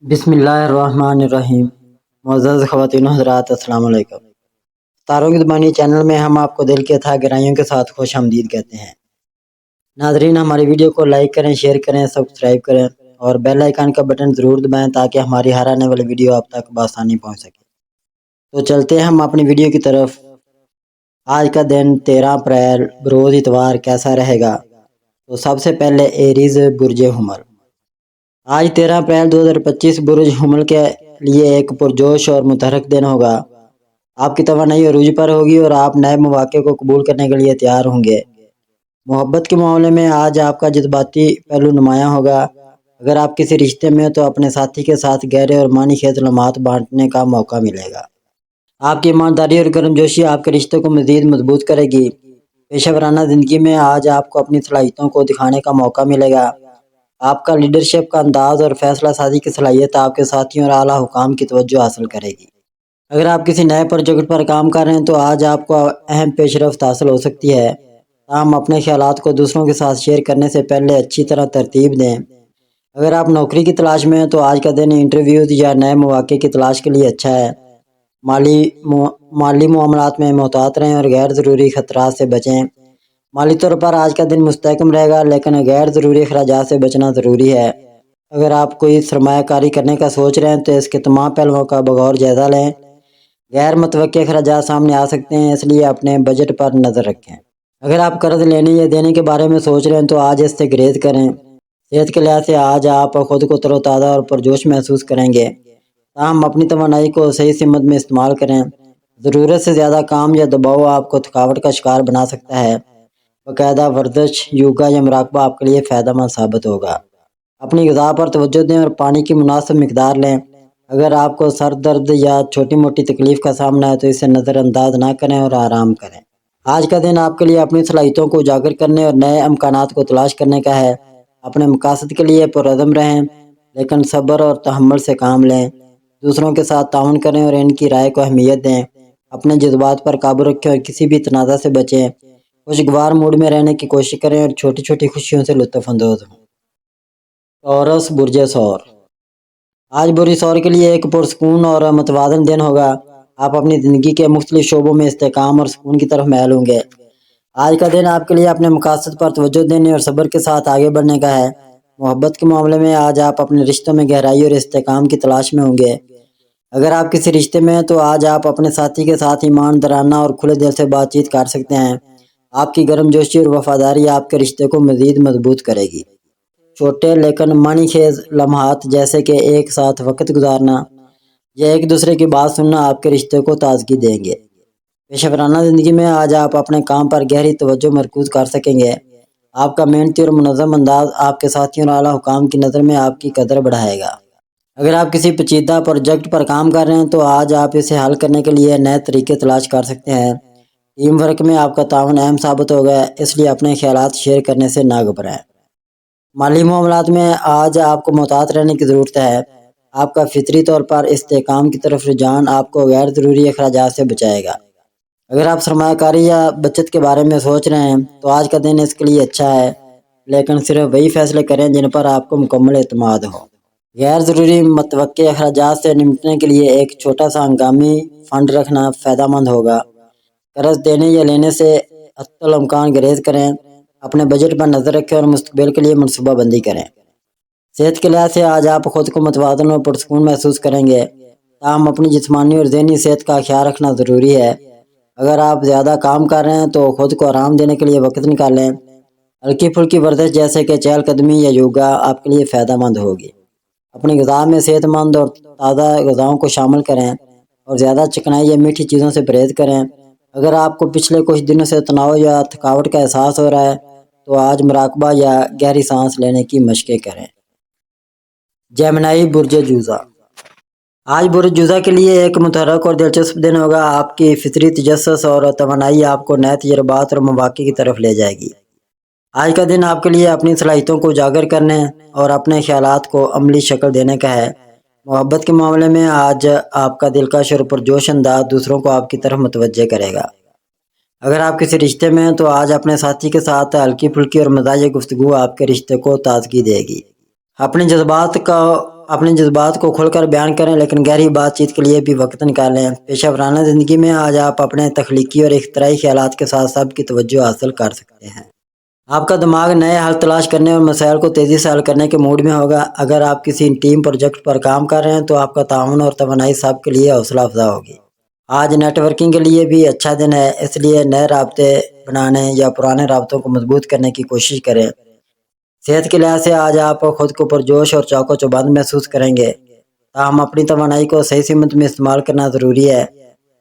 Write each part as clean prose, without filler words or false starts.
بسم اللہ الرحمن الرحیم۔ معزز خواتین و حضرات، السلام علیکم۔ ستاروں کی زبانی چینل میں ہم آپ کو دل کی اتھاہ گہرائیوں کے ساتھ خوش آمدید کہتے ہیں۔ ناظرین، ہماری ویڈیو کو لائک کریں، شیئر کریں، سبسکرائب کریں اور بیل آئیکن کا بٹن ضرور دبائیں تاکہ ہماری ہر آنے والی ویڈیو آپ تک بآسانی پہنچ سکے۔ تو چلتے ہیں ہم اپنی ویڈیو کی طرف۔ آج کا دن 13 اپریل بروز اتوار کیسا رہے گا؟ تو سب سے پہلے ایریز برج حمل۔ آج 13 اپریل 2025 برج حمل کے لیے ایک پرجوش اور متحرک دن ہوگا۔ آپ کی توانائی عروج پر ہوگی اور آپ نئے مواقع کو قبول کرنے کے لیے تیار ہوں گے۔ محبت کے معاملے میں آج آپ کا جذباتی پہلو نمایاں ہوگا۔ اگر آپ کسی رشتے میں تو اپنے ساتھی کے ساتھ گہرے اور معنی خیز لمحات بانٹنے کا موقع ملے گا۔ آپ کی ایمانداری اور گرم جوشی آپ کے رشتے کو مزید مضبوط کرے گی۔ پیشہ ورانہ زندگی میں آج آپ کو اپنی صلاحیتوں کو دکھانے کا موقع ملے گا۔ آپ کا لیڈرشپ کا انداز اور فیصلہ سازی کی صلاحیت آپ کے ساتھیوں اور اعلیٰ حکام کی توجہ حاصل کرے گی۔ اگر آپ کسی نئے پروجیکٹ پر کام کر رہے ہیں تو آج آپ کو اہم پیش رفت حاصل ہو سکتی ہے۔ تاہم اپنے خیالات کو دوسروں کے ساتھ شیئر کرنے سے پہلے اچھی طرح ترتیب دیں۔ اگر آپ نوکری کی تلاش میں ہیں تو آج کا دن انٹرویوز یا نئے مواقع کی تلاش کے لیے اچھا ہے۔ مالی معاملات میں محتاط رہیں اور غیر ضروری خطرات سے بچیں۔ مالی طور پر آج کا دن مستحکم رہے گا، لیکن غیر ضروری اخراجات سے بچنا ضروری ہے۔ اگر آپ کوئی سرمایہ کاری کرنے کا سوچ رہے ہیں تو اس کے تمام پہلوؤں کا بغور جائزہ لیں۔ غیر متوقع اخراجات سامنے آ سکتے ہیں، اس لیے اپنے بجٹ پر نظر رکھیں۔ اگر آپ قرض لینے یا دینے کے بارے میں سوچ رہے ہیں تو آج اس سے گریز کریں۔ صحت کے لحاظ سے آج آپ خود کو تر و تازہ اور پرجوش محسوس کریں گے۔ تاہم اپنی توانائی کو صحیح سمت میں استعمال کریں۔ ضرورت سے زیادہ کام یا دباؤ آپ کو تھکاوٹ کا شکار بنا سکتا ہے۔ باقاعدہ ورزش، یوگا یا مراقبہ آپ کے لیے فائدہ مند ثابت ہوگا۔ اپنی غذا پر توجہ دیں اور پانی کی مناسب مقدار لیں۔ اگر آپ کو سر درد یا چھوٹی موٹی تکلیف کا سامنا ہے تو اسے نظر انداز نہ کریں اور آرام کریں۔ آج کا دن آپ کے لیے اپنی صلاحیتوں کو اجاگر کرنے اور نئے امکانات کو تلاش کرنے کا ہے۔ اپنے مقاصد کے لیے پرعزم رہیں، لیکن صبر اور تحمل سے کام لیں۔ دوسروں کے ساتھ تعاون کریں اور ان کی رائے کو اہمیت دیں۔ اپنے جذبات پر قابو رکھیں اور کسی بھی تنازع سے بچیں۔ خوشگوار موڈ میں رہنے کی کوشش کریں اور چھوٹی چھوٹی خوشیوں سے لطف اندوز ہوں۔ ٹورس برج ثور۔ آج برج ثور کے لیے ایک پرسکون اور متوازن دن ہوگا۔ آپ اپنی زندگی کے مختلف شعبوں میں استحکام اور سکون کی طرف میل ہوں گے۔ آج کا دن آپ کے لیے اپنے مقاصد پر توجہ دینے اور صبر کے ساتھ آگے بڑھنے کا ہے۔ محبت کے معاملے میں آج آپ اپنے رشتوں میں گہرائی اور استحکام کی تلاش میں ہوں گے۔ اگر آپ کسی رشتے میں ہیں تو آج آپ اپنے ساتھی کے ساتھ ایماندارانہ اور کھلے دل سے بات چیت کر سکتے ہیں۔ آپ کی گرم جوشی اور وفاداری آپ کے رشتے کو مزید مضبوط کرے گی۔ چھوٹے لیکن معنی خیز لمحات جیسے کہ ایک ساتھ وقت گزارنا یا ایک دوسرے کی بات سننا آپ کے رشتے کو تازگی دیں گے۔ پیشہ ورانہ زندگی میں آج آپ اپنے کام پر گہری توجہ مرکوز کر سکیں گے۔ آپ کا محنتی اور منظم انداز آپ کے ساتھیوں اور اعلیٰ حکام کی نظر میں آپ کی قدر بڑھائے گا۔ اگر آپ کسی پیچیدہ پروجیکٹ پر کام کر رہے ہیں تو آج آپ اسے حل کرنے کے لیے نئے طریقے تلاش کر سکتے ہیں۔ ٹیم ورک میں آپ کا تعاون اہم ثابت ہوگا، اس لیے اپنے خیالات شیئر کرنے سے نہ گھبرائیں۔ مالی معاملات میں آج آپ کو محتاط رہنے کی ضرورت ہے۔ آپ کا فطری طور پر استحکام کی طرف رجحان آپ کو غیر ضروری اخراجات سے بچائے گا۔ اگر آپ سرمایہ کاری یا بچت کے بارے میں سوچ رہے ہیں تو آج کا دن اس کے لیے اچھا ہے، لیکن صرف وہی فیصلے کریں جن پر آپ کو مکمل اعتماد ہو۔ غیر ضروری متوقع اخراجات سے نمٹنے کے لیے ایک چھوٹا سا ہنگامی فنڈ رکھنا فائدہ مند ہوگا۔ قرض دینے یا لینے سے حتی الامکان گریز کریں۔ اپنے بجٹ پر نظر رکھیں اور مستقبل کے لیے منصوبہ بندی کریں۔ صحت کے لحاظ سے آج آپ خود کو متوازن اور پرسکون محسوس کریں گے۔ تاہم اپنی جسمانی اور ذہنی صحت کا خیال رکھنا ضروری ہے۔ اگر آپ زیادہ کام کر رہے ہیں تو خود کو آرام دینے کے لیے وقت نکالیں۔ ہلکی پھلکی ورزش جیسے کہ چہل قدمی یا یوگا آپ کے لیے فائدہ مند ہوگی۔ اپنی غذا میں صحت مند اور تازہ غذاؤں کو شامل کریں اور زیادہ چکنائی یا میٹھی چیزوں سے پرہیز کریں۔ اگر آپ کو پچھلے کچھ دنوں سے تناؤ یا تھکاوٹ کا احساس ہو رہا ہے تو آج مراقبہ یا گہری سانس لینے کی مشقیں کریں۔ جیمنائی برج جوزہ۔ آج برج جوزہ کے لیے ایک متحرک اور دلچسپ دن ہوگا۔ آپ کی فطری تجسس اور توانائی آپ کو نئے تجربات اور مواقع کی طرف لے جائے گی۔ آج کا دن آپ کے لیے اپنی صلاحیتوں کو اجاگر کرنے اور اپنے خیالات کو عملی شکل دینے کا ہے۔ محبت کے معاملے میں آج آپ کا دلکش اور پرجوش انداز دوسروں کو آپ کی طرف متوجہ کرے گا۔ اگر آپ کسی رشتے میں ہیں تو آج اپنے ساتھی کے ساتھ ہلکی پھلکی اور مزاحیہ گفتگو آپ کے رشتے کو تازگی دے گی۔ اپنے جذبات کو اپنے جذبات کو کھل کر بیان کریں، لیکن گہری بات چیت کے لیے بھی وقت نکالیں۔ پیشہ ورانہ زندگی میں آج آپ اپنے تخلیقی اور اختراعی خیالات کے ساتھ سب کی توجہ حاصل کر سکتے ہیں۔ آپ کا دماغ نئے حل تلاش کرنے اور مسائل کو تیزی سے حل کرنے کے موڈ میں ہوگا۔ اگر آپ کسی ٹیم پروجیکٹ پر کام کر رہے ہیں تو آپ کا تعاون اور توانائی سب کے لیے حوصلہ افزا ہوگی۔ آج نیٹ ورکنگ کے لیے بھی اچھا دن ہے، اس لیے نئے رابطے بنانے یا پرانے رابطوں کو مضبوط کرنے کی کوشش کریں۔ صحت کے لحاظ سے آج آپ خود کو پرجوش اور چاق و چوبند محسوس کریں گے، تاہم اپنی توانائی کو صحیح سمت میں استعمال کرنا ضروری ہے۔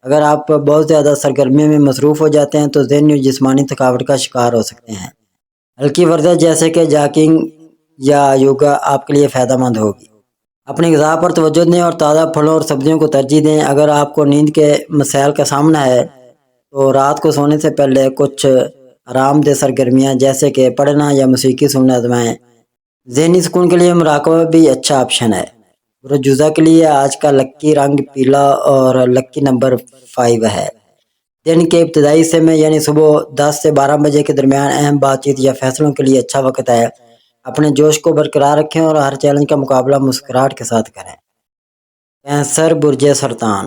اگر آپ بہت زیادہ سرگرمیوں میں مصروف ہو جاتے ہیں تو ذہنی اور جسمانی تھکاوٹ کا شکار ہو سکتے ہیں۔ ہلکی ورزش جیسے کہ جاگنگ یا یوگا آپ کے لیے فائدہ مند ہوگی۔ اپنی غذا پر توجہ دیں اور تازہ پھلوں اور سبزیوں کو ترجیح دیں۔ اگر آپ کو نیند کے مسائل کا سامنا ہے تو رات کو سونے سے پہلے کچھ آرام دہ سرگرمیاں جیسے کہ پڑھنا یا موسیقی سننا آزمائیں۔ ذہنی سکون کے لیے مراقبہ بھی اچھا آپشن ہے۔ رجوزہ کے لیے آج کا لکی رنگ پیلا اور لکی نمبر 5 ہے۔ دن کے ابتدائی حصے میں یعنی صبح 10 سے 12 بجے کے درمیان اہم بات چیت یا فیصلوں کے لیے اچھا وقت ہے۔ اپنے جوش کو برقرار رکھیں اور ہر چیلنج کا مقابلہ مسکراہٹ کے ساتھ کریں۔ کینسر برج سرطان۔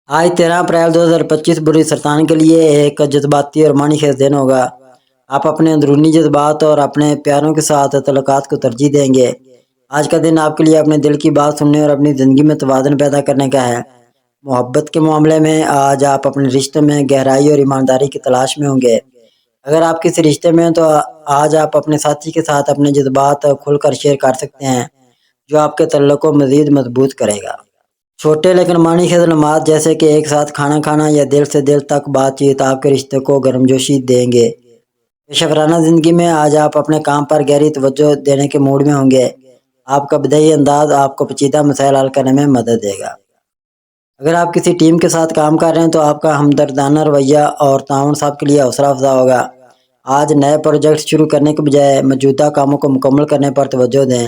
آج 13 اپریل 2025 برج سرطان کے لیے ایک جذباتی اور معنی خیز دن ہوگا۔ آپ اپنے اندرونی جذبات اور اپنے پیاروں کے ساتھ تعلقات کو ترجیح دیں گے۔ آج کا دن آپ کے لیے اپنے دل کی بات سننے اور اپنی زندگی میں توازن پیدا کرنے کا ہے۔ محبت کے معاملے میں آج آپ اپنے رشتے میں گہرائی اور ایمانداری کی تلاش میں ہوں گے۔ اگر آپ کسی رشتے میں ہیں تو آج آپ اپنے ساتھی کے ساتھ اپنے جذبات کھل کر شیئر کر سکتے ہیں، جو آپ کے تعلق کو مزید مضبوط کرے گا۔ چھوٹے لیکن معنی خیز لمحات جیسے کہ ایک ساتھ کھانا کھانا یا دل سے دل تک بات چیت آپ کے رشتے کو گرمجوشی دیں گے۔ پیشہ ورانہ زندگی میں آج آپ اپنے کام پر گہری توجہ دینے کے موڈ میں ہوں گے۔ آپ کا بدیہی انداز آپ کو پیچیدہ مسائل حل کرنے میں مدد دے گا۔ اگر آپ کسی ٹیم کے ساتھ کام کر رہے ہیں تو آپ کا ہمدردانہ رویہ اور تعاون سب کے لیے حوصلہ افزا ہوگا۔ آج نئے پروجیکٹ شروع کرنے کے بجائے موجودہ کاموں کو مکمل کرنے پر توجہ دیں۔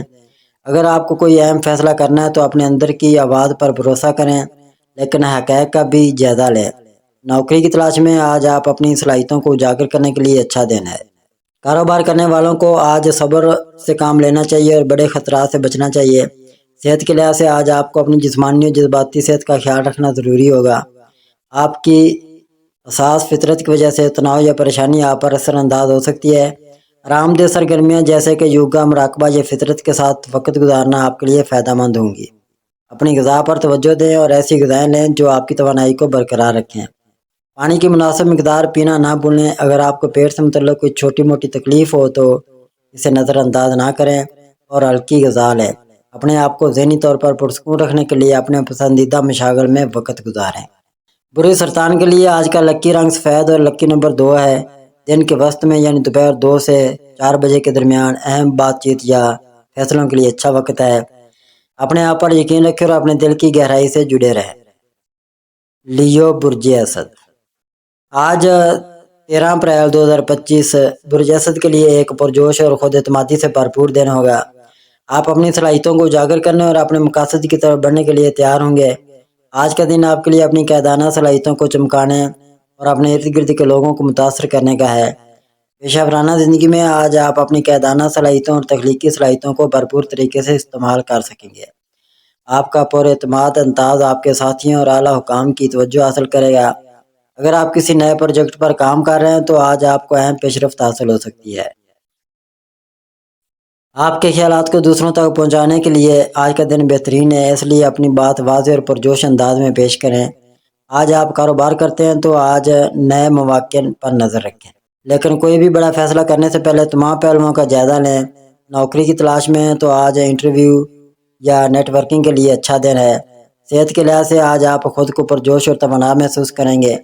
اگر آپ کو کوئی اہم فیصلہ کرنا ہے تو اپنے اندر کی آواز پر بھروسہ کریں، لیکن حقائق کا بھی جائزہ لیں۔ نوکری کی تلاش میں آج آپ اپنی صلاحیتوں کو اجاگر کرنے کے لیے اچھا دن ہے۔ کاروبار کرنے والوں کو آج صبر سے کام لینا چاہیے اور بڑے خطرات سے بچنا چاہیے۔ صحت کے لحاظ سے آج آپ کو اپنی جسمانی اور جذباتی صحت کا خیال رکھنا ضروری ہوگا۔ آپ کی حساس فطرت کی وجہ سے تناؤ یا پریشانی آپ پر اثر انداز ہو سکتی ہے۔ آرام دہ سرگرمیاں جیسے کہ یوگا، مراقبہ یا فطرت کے ساتھ وقت گزارنا آپ کے لیے فائدہ مند ہوں گی۔ اپنی غذا پر توجہ دیں اور ایسی غذائیں لیں جو آپ کی توانائی کو برقرار رکھیں۔ پانی کی مناسب مقدار پینا نہ بھولیں۔ اگر آپ کو پیٹ سے متعلق کوئی چھوٹی موٹی تکلیف ہو تو اسے نظر انداز نہ کریں اور ہلکی غذا لیں۔ اپنے آپ کو ذہنی طور پر پرسکون رکھنے کے لیے اپنے پسندیدہ مشاغل میں وقت گزاریں۔ برج سرطان کے لیے آج کا لکی رنگ سفید اور لکی نمبر 2 ہے۔ دن کے وسط میں یعنی دوپہر 2 سے 4 بجے کے درمیان اہم بات چیت یا فیصلوں کے لیے اچھا وقت ہے۔ اپنے آپ پر یقین رکھیں اور اپنے دل کی گہرائی سے جڑے رہیں۔ لیو برج اسد۔ آج 13 اپریل 2025 برج اسد کے لیے ایک پرجوش اور خود اعتمادی سے بھرپور دن ہوگا۔ آپ اپنی صلاحیتوں کو اجاگر کرنے اور اپنے مقاصد کی طرف بڑھنے کے لیے تیار ہوں گے۔ آج کا دن آپ کے لیے اپنی قائدانہ صلاحیتوں کو چمکانے اور اپنے ارد گرد کے لوگوں کو متاثر کرنے کا ہے۔ پیشہ ورانہ زندگی میں آج آپ اپنی قائدانہ صلاحیتوں اور تخلیقی صلاحیتوں کو بھرپور طریقے سے استعمال کر سکیں گے۔ آپ کا پر اعتماد انداز آپ کے ساتھیوں اور اعلیٰ حکام کی توجہ حاصل کرے گا۔ اگر آپ کسی نئے پروجیکٹ پر کام کر رہے ہیں تو آج آپ کو اہم پیش رفت حاصل ہو سکتی ہے۔ آپ کے خیالات کو دوسروں تک پہنچانے کے لیے آج کا دن بہترین ہے، اس لیے اپنی بات واضح اور پرجوش انداز میں پیش کریں۔ آج آپ کاروبار کرتے ہیں تو آج نئے مواقع پر نظر رکھیں، لیکن کوئی بھی بڑا فیصلہ کرنے سے پہلے تمام پہلوؤں کا جائزہ لیں۔ نوکری کی تلاش میں ہیں تو آج انٹرویو یا نیٹ ورکنگ کے لیے اچھا دن ہے۔ صحت کے لحاظ سے آج آپ خود کو پرجوش اور توانا محسوس کریں گے۔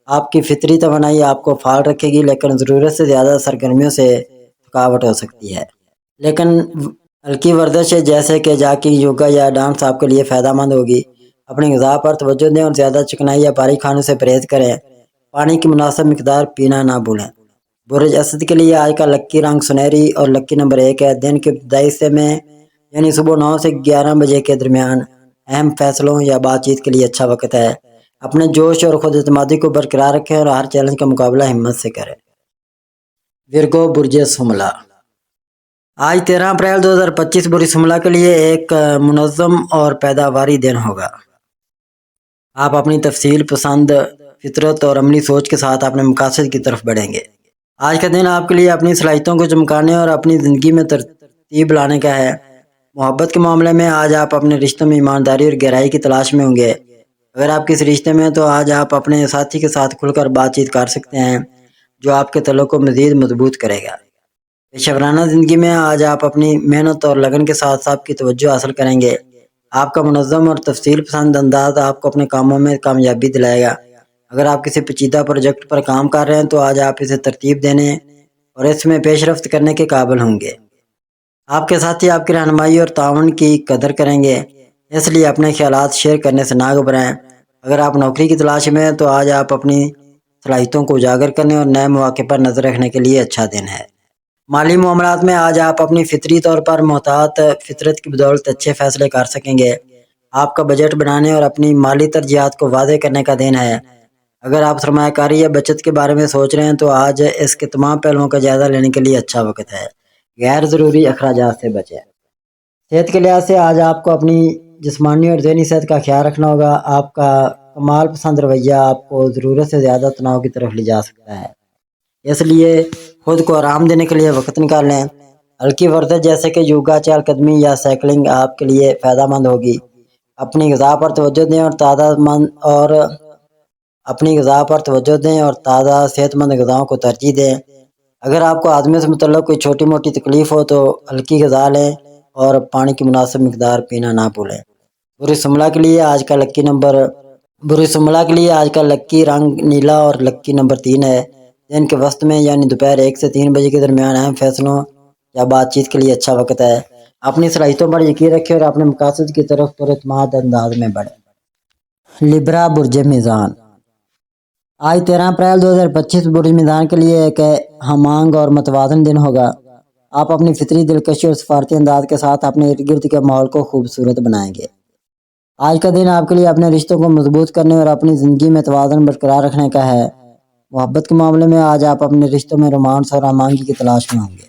آپ کی فطری توانائی آپ کو فعال رکھے گی، لیکن ضرورت سے زیادہ سرگرمیوں سے تھکاوٹ ہو سکتی ہے۔ لیکن ہلکی ورزش جیسے کہ جاگنگ، یوگا یا ڈانس آپ کے لیے فائدہ مند ہوگی۔ اپنی غذا پر توجہ دیں اور زیادہ چکنائی یا بھاری کھانوں سے پرہیز کریں۔ پانی کی مناسب مقدار پینا نہ بھولیں۔ برج اسد کے لیے آج کا لکی رنگ سنہری اور لکی نمبر 1 ہے۔ دن کے ابتدائی حصے میں یعنی صبح 9 سے 11 بجے کے درمیان اہم فیصلوں یا بات چیت کے لیے اچھا وقت ہے۔ اپنے جوش اور خود اعتمادی کو برقرار رکھیں اور ہر چیلنج کا مقابلہ ہمت سے کریں۔ ورگو برج سملا۔ آج 13 اپریل 2025 بری شملہ کے لیے ایک منظم اور پیداواری دن ہوگا۔ آپ اپنی تفصیل پسند فطرت اور عملی سوچ کے ساتھ اپنے مقاصد کی طرف بڑھیں گے۔ آج کا دن آپ کے لیے اپنی صلاحیتوں کو چمکانے اور اپنی زندگی میں ترتیب لانے کا ہے۔ محبت کے معاملے میں آج آپ اپنے رشتوں میں ایمانداری اور گہرائی کی تلاش میں ہوں گے۔ اگر آپ کسی رشتے میں ہیں تو آج آپ اپنے ساتھی کے ساتھ کھل کر بات چیت کر سکتے ہیں، جو آپ کے تعلق کو مزید مضبوط کرے گا۔ پیشہ ورانہ زندگی میں آج آپ اپنی محنت اور لگن کے ساتھ سب کی توجہ حاصل کریں گے۔ آپ کا منظم اور تفصیل پسند انداز آپ کو اپنے کاموں میں کامیابی دلائے گا۔ اگر آپ کسی پیچیدہ پروجیکٹ پر کام کر رہے ہیں تو آج آپ اسے ترتیب دینے اور اس میں پیش رفت کرنے کے قابل ہوں گے۔ آپ کے ساتھی آپ کی رہنمائی اور تعاون کی قدر کریں گے، اس لیے اپنے خیالات شیئر کرنے سے نہ گھبرائیں۔ اگر آپ نوکری کی تلاش میں ہیں تو آج آپ اپنی صلاحیتوں کو اجاگر کرنے اور نئے مواقع پر نظر رکھنے کے لیے اچھا دن ہے۔ مالی معاملات میں آج آپ اپنی فطری طور پر محتاط فطرت کی بدولت اچھے فیصلے کر سکیں گے۔ آپ کا بجٹ بنانے اور اپنی مالی ترجیحات کو واضح کرنے کا دن ہے۔ اگر آپ سرمایہ کاری یا بچت کے بارے میں سوچ رہے ہیں تو آج اس کے تمام پہلوؤں کا جائزہ لینے کے لیے اچھا وقت ہے۔ غیر ضروری اخراجات سے بچیں۔ صحت کے لحاظ سے آج آپ کو اپنی جسمانی اور ذہنی صحت کا خیال رکھنا ہوگا۔ آپ کا کمال پسند رویہ آپ کو ضرورت سے زیادہ تناؤ کی طرف لے جا سکتا ہے، اس لیے خود کو آرام دینے کے لیے وقت نکال لیں۔ ہلکی ورزش جیسے کہ یوگا، چہل قدمی یا سائیکلنگ آپ کے لیے فائدہ مند ہوگی۔ اپنی غذا پر توجہ دیں اور تازہ صحت مند غذاؤں کو ترجیح دیں۔ اگر آپ کو ہاضمے سے متعلق کوئی چھوٹی موٹی تکلیف ہو تو ہلکی غذا لیں اور پانی کی مناسب مقدار پینا نہ بھولیں۔ بری شملہ کے لیے آج کا لکی رنگ نیلا اور لکی نمبر 3 ہے۔ دن کے وسط میں یعنی دوپہر 1 سے 3 بجے کے درمیان اہم فیصلوں یا بات چیت کے لیے اچھا وقت ہے۔ اپنی صلاحیتوں پر یقین رکھیں اور اپنے مقاصد کی طرف پراعتماد انداز میں بڑھیں۔ لبرا برج میزان۔ آج 13 اپریل 2025 برج میزان کے لیے ایک ہم آہنگ اور متوازن دن ہوگا۔ آپ اپنی فطری دلکشی اور سفارتی انداز کے ساتھ اپنے ارد گرد کے ماحول کو خوبصورت بنائیں گے۔ آج کا دن آپ کے لیے اپنے رشتوں کو مضبوط کرنے اور اپنی زندگی میں توازن برقرار رکھنے کا ہے۔ محبت کے معاملے میں آج آپ اپنے رشتوں میں رومانس اور ہم آہنگی کی تلاش میں ہوں گے۔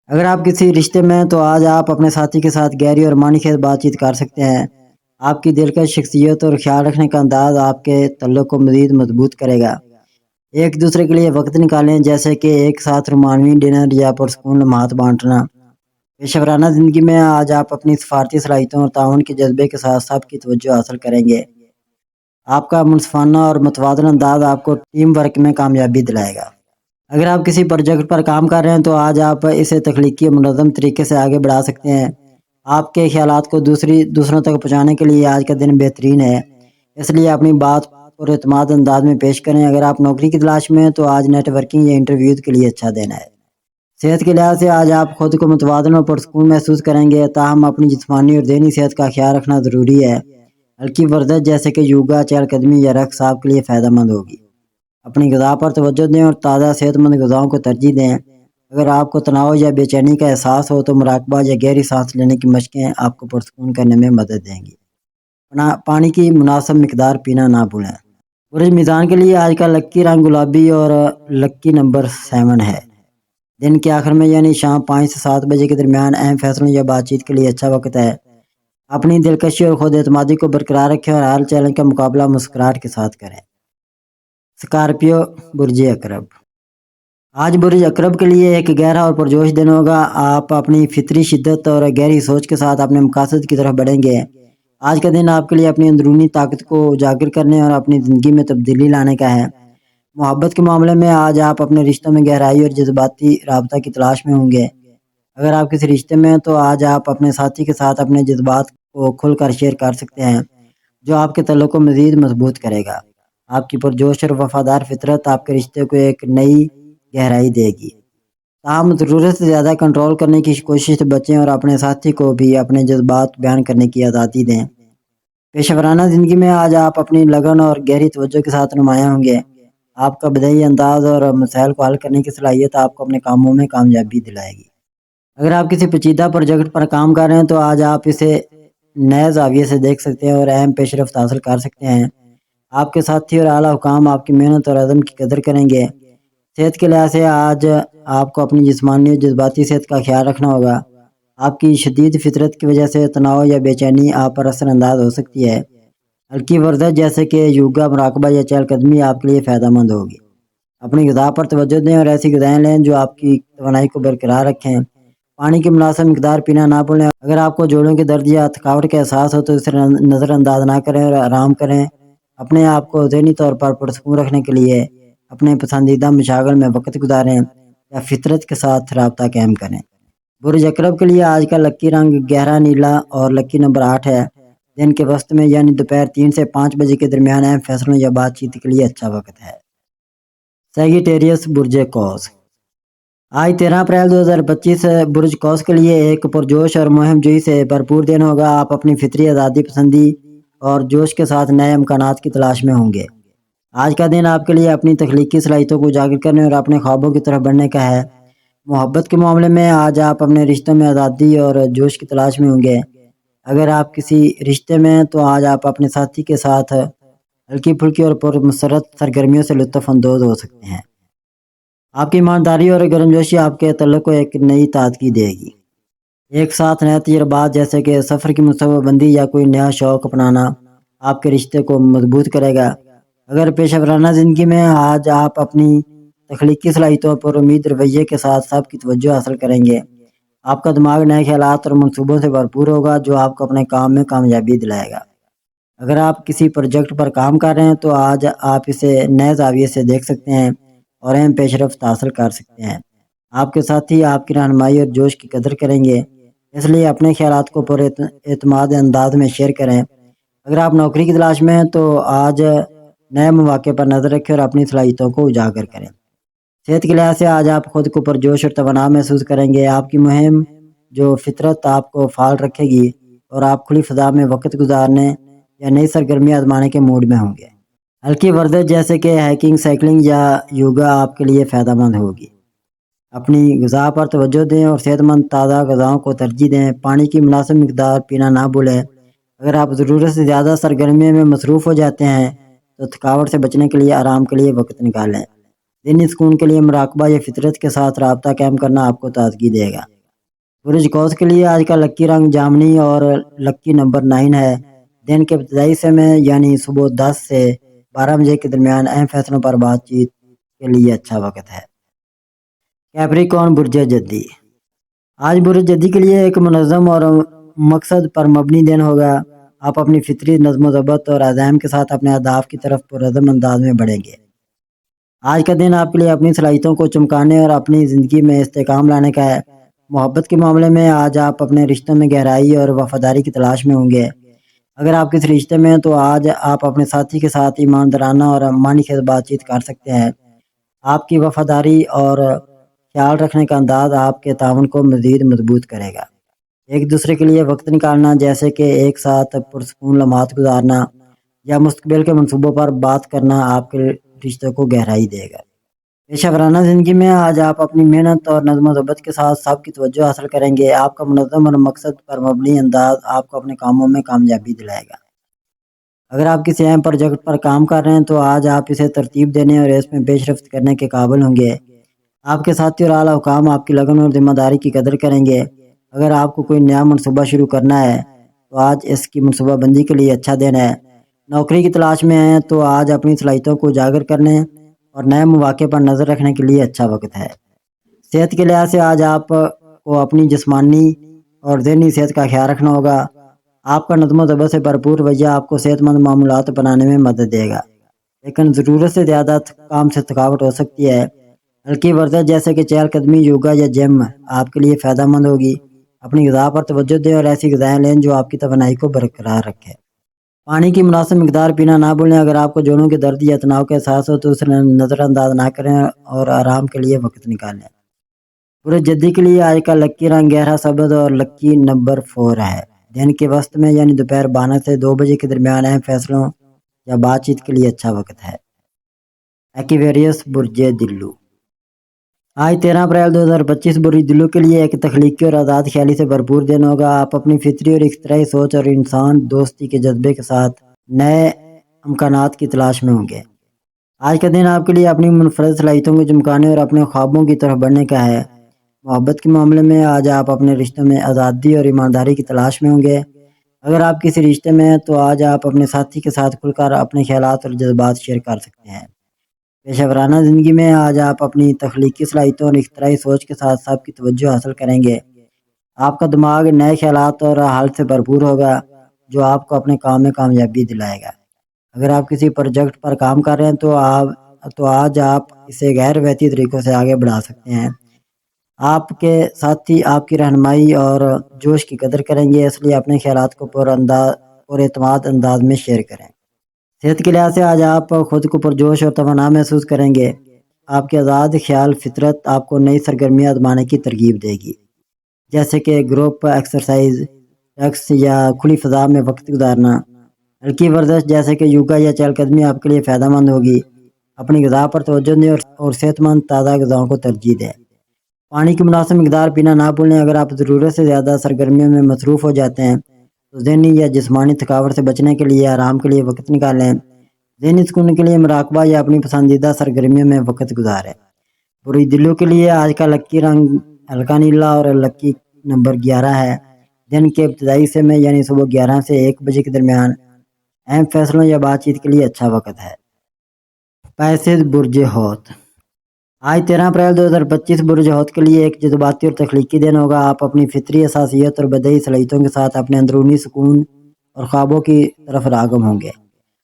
اگر آپ کسی رشتے میں ہیں تو آج آپ اپنے ساتھی کے ساتھ گہری اور معنی خیز بات چیت کر سکتے ہیں۔ آپ کی دلکش شخصیت اور خیال رکھنے کا انداز آپ کے تعلق کو مزید مضبوط کرے گا۔ ایک دوسرے کے لیے وقت نکالیں، جیسے کہ ایک ساتھ رومانوی ڈنر یا پرسکون لمحات بانٹنا۔ پیشہ ورانہ زندگی میں آج آپ اپنی سفارتی صلاحیتوں اور تعاون کے جذبے کے ساتھ سب کی توجہ حاصل کریں گے۔ آپ کا منصفانہ اور متوازن انداز آپ کو ٹیم ورک میں کامیابی دلائے گا۔ اگر آپ کسی پروجیکٹ پر کام کر رہے ہیں تو آج آپ اسے تخلیقی اور منظم طریقے سے آگے بڑھا سکتے ہیں۔ آپ کے خیالات کو دوسروں تک پہنچانے کے لیے آج کا دن بہترین ہے، اس لیے اپنی بات اور اعتماد انداز میں پیش کریں۔ اگر آپ نوکری کی تلاش میں ہیں تو آج نیٹ ورکنگ یا انٹرویو کے لیے اچھا دن ہے۔ صحت کے لحاظ سے آج آپ خود کو متوازن اور پرسکون محسوس کریں گے، تاہم اپنی جسمانی اور ذہنی صحت کا خیال رکھنا ضروری ہے۔ ہلکی ورزش جیسے کہ یوگا، چہل قدمی یا رقص آپ کے لیے فائدہ مند ہوگی۔ اپنی غذا پر توجہ دیں اور تازہ صحت مند غذاؤں کو ترجیح دیں۔ اگر آپ کو تناؤ یا بے چینی کا احساس ہو تو مراقبہ یا گہری سانس لینے کی مشقیں آپ کو پرسکون کرنے میں مدد دیں گی۔ پانی کی مناسب مقدار پینا نہ بھولیں۔ برج میزان کے لیے آج کا لکی رنگ گلابی اور لکی نمبر 7 ہے۔ دن کے آخر میں یعنی شام 5 سے 7 بجے کے درمیان اہم فیصلوں یا بات چیت کے لیے اچھا وقت ہے۔ اپنی دلکشی اور خود اعتمادی کو برقرار رکھیں اور ہر چیلنج کا مقابلہ مسکراہٹ کے ساتھ کریں۔ اسکارپیو برج عقرب۔ آج برج عقرب کے لیے ایک گہرا اور پرجوش دن ہوگا۔ آپ اپنی فطری شدت اور گہری سوچ کے ساتھ اپنے مقاصد کی طرف بڑھیں گے۔ آج کا دن آپ کے لیے اپنی اندرونی طاقت کو اجاگر کرنے اور اپنی زندگی میں تبدیلی لانے کا ہے۔ محبت کے معاملے میں آج آپ اپنے رشتوں میں گہرائی اور جذباتی رابطہ کی تلاش میں ہوں گے۔ اگر آپ کسی رشتے میں ہیں تو آج آپ اپنے ساتھی کے ساتھ اپنے جذبات کو کھل کر شیئر کر سکتے ہیں، جو آپ کے تعلق کو مزید مضبوط کرے گا۔ آپ کی پرجوش اور وفادار فطرت آپ کے رشتے کو ایک نئی گہرائی دے گی۔ تاہم ضرورت سے زیادہ کنٹرول کرنے کی کوشش سے بچیں اور اپنے ساتھی کو بھی اپنے جذبات بیان کرنے کی آزادی دیں۔ پیشہ ورانہ زندگی میں آج آپ اپنی لگن اور گہری توجہ کے ساتھ نمایاں ہوں گے۔ آپ کا بدیہی انداز اور مسائل کو حل کرنے کی صلاحیت آپ کو اپنے کاموں میں کامیابی دلائے گی۔ اگر آپ کسی پیچیدہ پروجیکٹ پر کام کر رہے ہیں تو آج آپ اسے نئے زاویے سے دیکھ سکتے ہیں اور اہم پیش رفت حاصل کر سکتے ہیں۔ آپ کے ساتھی اور اعلیٰ حکام آپ کی محنت اور عزم کی قدر کریں گے۔ صحت کے لحاظ سے آج آپ کو اپنی جسمانی اور جذباتی صحت کا خیال رکھنا ہوگا۔ آپ کی شدید فطرت کی وجہ سے تناؤ یا بے چینی آپ پر اثر انداز ہو سکتی ہے۔ ہلکی ورزش جیسے کہ یوگا، مراقبہ یا چہل قدمی آپ کے لیے فائدہ مند ہوگی۔ اپنی غذا پر توجہ دیں اور ایسی غذائیں لیں جو آپ کی توانائی کو برقرار رکھیں۔ پانی کی مناسب مقدار پینا نہ بھولیں۔ اگر آپ کو جوڑوں کے درد یا تھکاوٹ کا احساس ہو تو اسے نظر انداز نہ کریں اور آرام کریں۔ اپنے آپ کو ذہنی طور پر پرسکون رکھنے کے لیے اپنے پسندیدہ مشاغل میں وقت گزاریں یا فطرت کے ساتھ رابطہ قائم کریں۔ برج عقرب کے لیے آج کا لکی رنگ گہرا نیلا اور لکی نمبر 8 ہے۔ دن کے وسط میں یعنی دوپہر 3 سے 5 بجے کے درمیان اہم فیصلوں یا بات چیت کے لیے اچھا وقت ہے۔ سیگیٹیریس برج قوس، آج 13 اپریل 2025 برج قوس کے لیے ایک پرجوش اور مہم جوئی سے بھرپور دن ہوگا۔ آپ اپنی فطری آزادی پسندی اور جوش کے ساتھ نئے امکانات کی تلاش میں ہوں گے۔ آج کا دن آپ کے لیے اپنی تخلیقی صلاحیتوں کو اجاگر کرنے اور اپنے خوابوں کی طرف بڑھنے کا ہے۔ محبت کے معاملے میں آج آپ اپنے رشتوں میں آزادی اور جوش کی تلاش میں ہوں گے۔ اگر آپ کسی رشتے میں ہیں تو آج آپ اپنے ساتھی کے ساتھ ہلکی پھلکی اور پرمسرت سرگرمیوں سے لطف اندوز ہو سکتے ہیں۔ آپ کی ایمانداری اور گرمجوشی آپ کے تعلق کو ایک نئی تازگی دے گی۔ ایک ساتھ نئے تجربات جیسے کہ سفر کی منصوبہ بندی یا کوئی نیا شوق اپنانا آپ کے رشتے کو مضبوط کرے گا۔ اگر پیشہ ورانہ زندگی میں آج آپ اپنی تخلیقی صلاحیتوں پر امید رویے کے ساتھ سب کی توجہ حاصل کریں گے۔ آپ کا دماغ نئے خیالات اور منصوبوں سے بھرپور ہوگا جو آپ کو اپنے کام میں کامیابی دلائے گا۔ اگر آپ کسی پروجیکٹ پر کام کر رہے ہیں تو آج آپ اسے نئے زاویے سے دیکھ سکتے ہیں اور اہم پیش رفت حاصل کر سکتے ہیں۔ آپ کے ساتھی آپ کی رہنمائی اور جوش کی قدر کریں گے، اس لیے اپنے خیالات کو پر اعتماد انداز میں شیئر کریں۔ اگر آپ نوکری کی تلاش میں ہیں تو آج نئے مواقع پر نظر رکھیں اور اپنی صلاحیتوں کو اجاگر کریں۔ صحت کے لحاظ سے آج آپ خود کو پرجوش اور توانا محسوس کریں گے۔ آپ کی مہم جو فطرت آپ کو فعال رکھے گی اور آپ کھلی فضا میں وقت گزارنے یا نئی سرگرمیاں آزمانے کے موڈ میں ہوں گے۔ ہلکی ورزش جیسے کہ ہائیکنگ، سائیکلنگ یا یوگا آپ کے لیے فائدہ مند ہوگی۔ اپنی غذا پر توجہ دیں اور صحت مند تازہ غذاؤں کو ترجیح دیں۔ پانی کی مناسب مقدار پینا نہ بھولیں۔ اگر آپ ضرورت سے زیادہ سرگرمیوں میں مصروف ہو جاتے ہیں تو تھکاوٹ سے بچنے کے لیے آرام کے لیے وقت نکالیں۔ ذہنی سکون کے لیے مراقبہ یا فطرت کے ساتھ رابطہ قائم کرنا آپ کو تازگی دے گا۔ برج قوس کے لیے آج کا لکی رنگ جامنی اور لکی نمبر 9 ہے۔ دن کے ابتدائی سمے یعنی صبح 10 سے 12 بجے کے درمیان اہم فیصلوں پر بات چیت کے لیے اچھا وقت ہے۔ کیپریکارن برج جدی، آج برج جدی کے لیے ایک منظم اور مقصد پر مبنی دن ہوگا۔ آپ اپنی فطری نظم و ضبط اور عزائم کے ساتھ اپنے اہداف کی طرف پرعزم انداز میں بڑھیں گے۔ آج کا دن آپ کے لیے اپنی صلاحیتوں کو چمکانے اور اپنی زندگی میں استحکام لانے کا ہے۔ محبت کے معاملے میں آج آپ اپنے رشتوں میں گہرائی اور وفاداری کی تلاش میں ہوں گے۔ اگر آپ کس رشتے میں ہیں تو آج آپ اپنے ساتھی کے ساتھ ایماندارانہ اور معنی خیز بات چیت کر سکتے ہیں۔ آپ کی وفاداری اور خیال رکھنے کا انداز آپ کے تعاون کو مزید مضبوط کرے گا۔ ایک دوسرے کے لیے وقت نکالنا جیسے کہ ایک ساتھ پرسکون لمحات گزارنا یا مستقبل کے منصوبوں پر بات کرنا آپ کے رشتوں کو گہرائی دے گا۔ پیشہ ورانہ زندگی میں آج آپ اپنی محنت اور نظم و ضبط کے ساتھ سب کی توجہ حاصل کریں گے۔ آپ کا منظم اور مقصد پر مبنی انداز آپ کو اپنے کاموں میں کامیابی دلائے گا۔ اگر آپ کسی اہم پروجیکٹ پر کام کر رہے ہیں تو آج آپ اسے ترتیب دینے اور اس میں پیش رفت کرنے کے قابل ہوں گے۔ آپ کے ساتھی اور اعلیٰ حکام آپ کی لگن اور ذمہ داری کی قدر کریں گے۔ اگر آپ کو کوئی نیا منصوبہ شروع کرنا ہے تو آج اس کی منصوبہ بندی کے لیے اچھا دن ہے۔ نوکری کی تلاش میں ہیں تو آج اپنی صلاحیتوں کو اجاگر کرنے اور نئے مواقع پر نظر رکھنے کے لیے اچھا وقت ہے۔ صحت کے لحاظ سے آج آپ کو اپنی جسمانی اور ذہنی صحت کا خیال رکھنا ہوگا۔ آپ کا نظم و ضبط سے بھرپور رویہ آپ کو صحت مند معمولات بنانے میں مدد دے گا، لیکن ضرورت سے زیادہ کام سے تھکاوٹ ہو سکتی ہے۔ ہلکی ورزش جیسے کہ چہل قدمی، یوگا یا جم آپ کے لیے فائدہ مند ہوگی۔ اپنی غذا پر توجہ دیں اور ایسی غذائیں لیں جو آپ کی توانائی کو برقرار رکھے۔ پانی کی مناسب مقدار پینا نہ بھولیں۔ اگر آپ کو جوڑوں کے درد یا تناؤ کا احساس ہو تو اسے نظر انداز نہ کریں اور آرام کے لیے وقت نکالیں۔ برج جدی کے لیے آج کا لکی رنگ گہرا سبز اور لکی نمبر 4 ہے۔ دن کے وسط میں یعنی دوپہر 12 سے 2 بجے کے درمیان اہم فیصلوں یا بات چیت کے لیے اچھا وقت ہے۔ ایکویریس برج دلو، آج 13 اپریل 2025 برج دلو کے لیے ایک تخلیقی اور آزاد خیالی سے بھرپور دن ہوگا۔ آپ اپنی فطری اور اختراعی سوچ اور انسان دوستی کے جذبے کے ساتھ نئے امکانات کی تلاش میں ہوں گے۔ آج کا دن آپ کے لیے اپنی منفرد صلاحیتوں کو چمکانے اور اپنے خوابوں کی طرف بڑھنے کا ہے۔ محبت کے معاملے میں آج آپ اپنے رشتوں میں آزادی اور ایمانداری کی تلاش میں ہوں گے۔ اگر آپ کسی رشتے میں ہیں تو آج آپ اپنے ساتھی کے ساتھ کھل کر اپنے خیالات اور جذبات شیئر کر سکتے ہیں۔ پیشہ ورانہ زندگی میں آج آپ اپنی تخلیقی صلاحیتوں اور اختراعی سوچ کے ساتھ سب کی توجہ حاصل کریں گے۔ آپ کا دماغ نئے خیالات اور حل سے بھرپور ہوگا جو آپ کو اپنے کام میں کامیابی دلائے گا۔ اگر آپ کسی پروجیکٹ پر کام کر رہے ہیں تو آج آپ اسے غیر روایتی طریقوں سے آگے بڑھا سکتے ہیں۔ آپ کے ساتھی آپ کی رہنمائی اور جوش کی قدر کریں گے، اس لیے اپنے خیالات کو پر اعتماد انداز میں شیئر کریں۔ صحت کے لحاظ سے آج آپ خود کو پرجوش اور توانا محسوس کریں گے۔ آپ کے آزاد خیال فطرت آپ کو نئی سرگرمیاں آزمانے کی ترغیب دے گی، جیسے کہ گروپ ایکسرسائز، رقص یا کھلی فضا میں وقت گزارنا۔ ہلکی ورزش جیسے کہ یوگا یا چہل قدمی آپ کے لیے فائدہ مند ہوگی۔ اپنی غذا پر توجہ دیں اور صحت مند تازہ غذاؤں کو ترجیح دیں۔ پانی کی مناسب مقدار پینا نہ بھولیں۔ اگر آپ ضرورت سے زیادہ سرگرمیوں میں مصروف ہو جاتے ہیں تو ذہنی یا جسمانی تھکاوٹ سے بچنے کے لیے آرام کے لیے وقت نکالیں۔ ذہنی سکون کے لیے مراقبہ یا اپنی پسندیدہ سرگرمیوں میں وقت گزاریں۔ بری دلوں کے لیے آج کا لکی رنگ ہلکا نیلا اور لکی نمبر 11 ہے۔ دن کے ابتدائی حصے میں یعنی صبح 11 سے 1 بجے کے درمیان اہم فیصلوں یا بات چیت کے لیے اچھا وقت ہے۔ پیسے برج حوت، آج 13 اپریل 2025 برج حوت کے لیے ایک جذباتی اور تخلیقی دن ہوگا۔ آپ اپنی فطری حساسیت اور بدیہی صلاحیتوں کے ساتھ اپنے اندرونی سکون اور خوابوں کی طرف راغب ہوں گے۔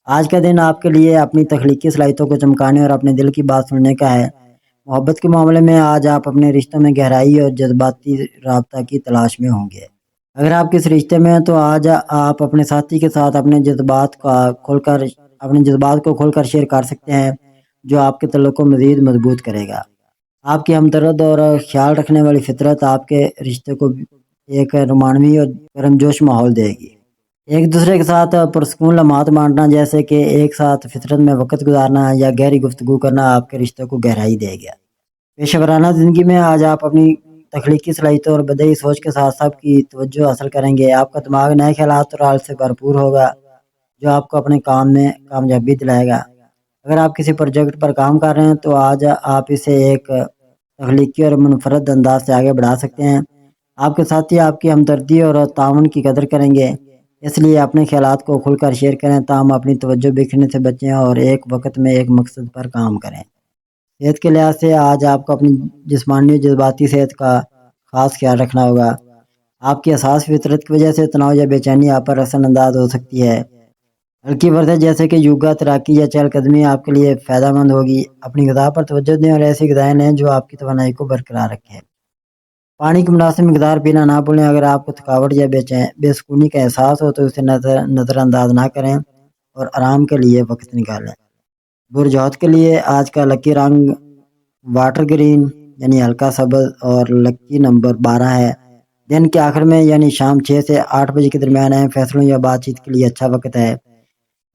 آج کا دن آپ کے لیے اپنی تخلیقی صلاحیتوں کو چمکانے اور اپنے دل کی بات سننے کا ہے۔ محبت کے معاملے میں آج آپ اپنے رشتوں میں گہرائی اور جذباتی رابطہ کی تلاش میں ہوں گے۔ اگر آپ کس رشتے میں ہیں تو آج آپ اپنے ساتھی کے ساتھ اپنے جذبات کو کھول کر شیئر کر سکتے ہیں، جو آپ کے تعلق کو مزید مضبوط کرے گا۔ آپ کی ہمدرد اور خیال رکھنے والی فطرت آپ کے رشتے کو ایک رومانوی اور گرمجوش ماحول دے گی۔ ایک دوسرے کے ساتھ پرسکون لمحات بانٹنا جیسے کہ ایک ساتھ فطرت میں وقت گزارنا یا گہری گفتگو کرنا آپ کے رشتے کو گہرائی دے گا۔ پیشہ ورانہ زندگی میں آج آپ اپنی تخلیقی صلاحیتوں اور بدیہی سوچ کے ساتھ سب کی توجہ حاصل کریں گے۔ آپ کا دماغ نئے خیالات اور حل سے بھرپور ہوگا جو آپ کو اپنے کام میں کامیابی دلائے گا۔ اگر آپ کسی پروجیکٹ پر کام کر رہے ہیں تو آج آپ اسے ایک تخلیقی اور منفرد انداز سے آگے بڑھا سکتے ہیں۔ آپ کے ساتھی آپ کی ہمدردی اور تعاون کی قدر کریں گے، اس لیے اپنے خیالات کو کھل کر شیئر کریں تاہم اپنی توجہ بکھرنے سے بچیں اور ایک وقت میں ایک مقصد پر کام کریں۔ صحت کے لحاظ سے آج آپ کو اپنی جسمانی اور جذباتی صحت کا خاص خیال رکھنا ہوگا۔ آپ کی حساس فطرت کی وجہ سے تناؤ یا بے چینی آپ پر اثر انداز ہو سکتی ہے۔ ہلکی ورزش جیسے کہ یوگا، تیراکی یا چہل قدمی آپ کے لیے فائدہ مند ہوگی۔ اپنی غذا پر توجہ دیں اور ایسی غذائیں لیں جو آپ کی توانائی کو برقرار رکھیں۔ پانی کی مناسب مقدار پینا نہ بھولیں۔ اگر آپ کو تھکاوٹ یا بے سکونی کا احساس ہو تو اسے نظر انداز نہ کریں اور آرام کے لیے وقت نکالیں۔ برج حوت کے لیے آج کا لکی رنگ واٹر گرین یعنی ہلکا سبز اور لکی نمبر 12 ہے۔ دن کے آخر میں یعنی شام 6 سے 8 بجے کے درمیان اہم فیصلوں یا بات چیت کے لیے اچھا وقت ہے۔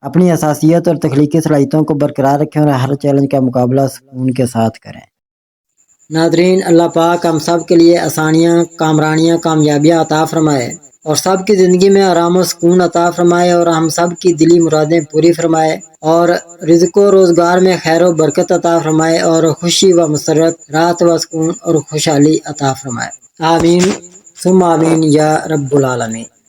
اپنی حساسیت اور تخلیقی صلاحیتوں کو برقرار رکھیں اور ہر چیلنج کا مقابلہ سکون کے ساتھ کریں۔ ناظرین، اللہ پاک ہم سب کے لیے آسانیاں، کامرانیاں، کامیابیاں عطا فرمائے اور سب کی زندگی میں آرام و سکون عطا فرمائے اور ہم سب کی دلی مرادیں پوری فرمائے اور رزق و روزگار میں خیر و برکت عطا فرمائے اور خوشی و مسرت، راحت و سکون اور خوشحالی عطا فرمائے۔ آمین ثم آمین یا رب العالمین۔